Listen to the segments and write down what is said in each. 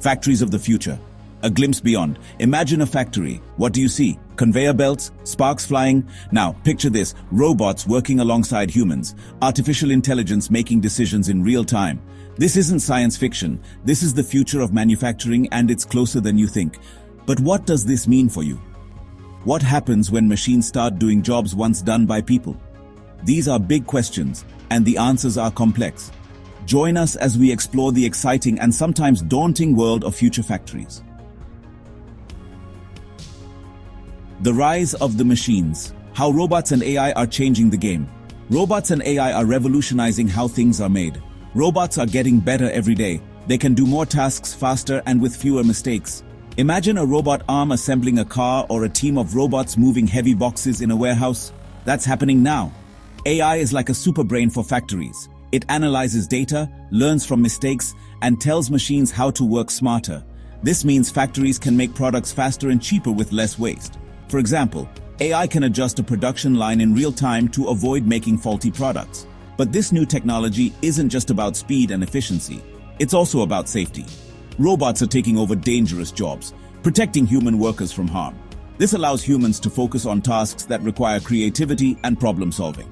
Factories of the future. A glimpse beyond. Imagine a factory. What do you see? Conveyor belts, sparks flying. Now, picture this, robots working alongside humans, artificial intelligence making decisions in real time. This isn't science fiction. This is the future of manufacturing, and it's closer than you think. But what does this mean for you? What happens when machines start doing jobs once done by people? These are big questions, and the answers are complex. Join us as we explore the exciting and sometimes daunting world of future factories. The rise of the machines. How robots and AI are changing the game. Robots and AI are revolutionizing how things are made. Robots are getting better every day. They can do more tasks faster and with fewer mistakes. Imagine a robot arm assembling a car or a team of robots moving heavy boxes in a warehouse. That's happening now. AI is like a super brain for factories. It analyzes data, learns from mistakes, and tells machines how to work smarter. This means factories can make products faster and cheaper with less waste. For example, AI can adjust a production line in real time to avoid making faulty products. But this new technology isn't just about speed and efficiency. It's also about safety. Robots are taking over dangerous jobs, protecting human workers from harm. This allows humans to focus on tasks that require creativity and problem solving.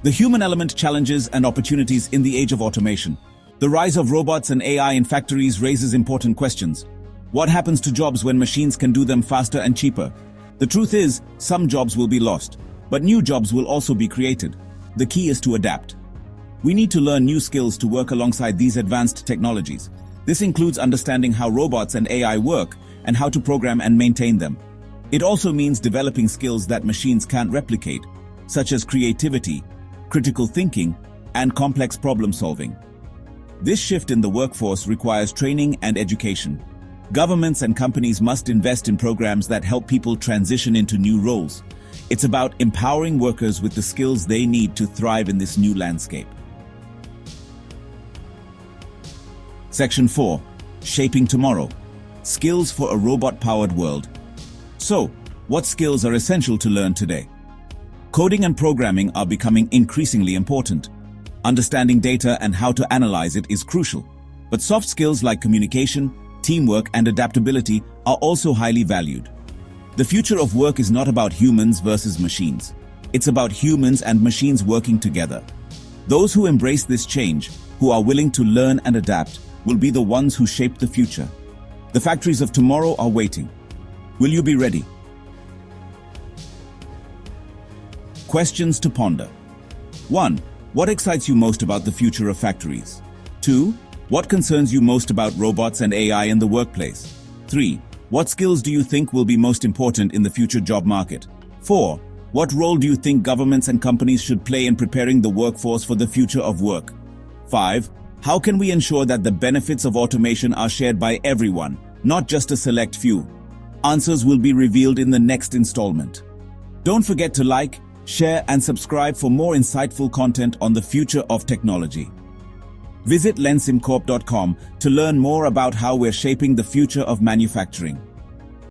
The human element challenges and opportunities in the age of automation. The rise of robots and AI in factories raises important questions. What happens to jobs when machines can do them faster and cheaper? The truth is, some jobs will be lost, but new jobs will also be created. The key is to adapt. We need to learn new skills to work alongside these advanced technologies. This includes understanding how robots and AI work and how to program and maintain them. It also means developing skills that machines can't replicate, such as creativity, critical thinking, and complex problem solving. This shift in the workforce requires training and education. Governments and companies must invest in programs that help people transition into new roles. It's about empowering workers with the skills they need to thrive in this new landscape. Section 4. Shaping Tomorrow. Skills for a robot-powered world. So, what skills are essential to learn today? Coding and programming are becoming increasingly important. Understanding data and how to analyze it is crucial. But soft skills like communication, teamwork, and adaptability are also highly valued. The future of work is not about humans versus machines. It's about humans and machines working together. Those who embrace this change, who are willing to learn and adapt, will be the ones who shape the future. The factories of tomorrow are waiting. Will you be ready? Questions to ponder. 1. What excites you most about the future of factories? 2. What concerns you most about robots and AI in the workplace? 3. What skills do you think will be most important in the future job market? 4. What role do you think governments and companies should play in preparing the workforce for the future of work? 5. How can we ensure that the benefits of automation are shared by everyone, not just a select few? Answers will be revealed in the next installment. Don't forget to like, share, and subscribe for more insightful content on the future of technology. Visit LeanSimCorp.com to learn more about how we're shaping the future of manufacturing.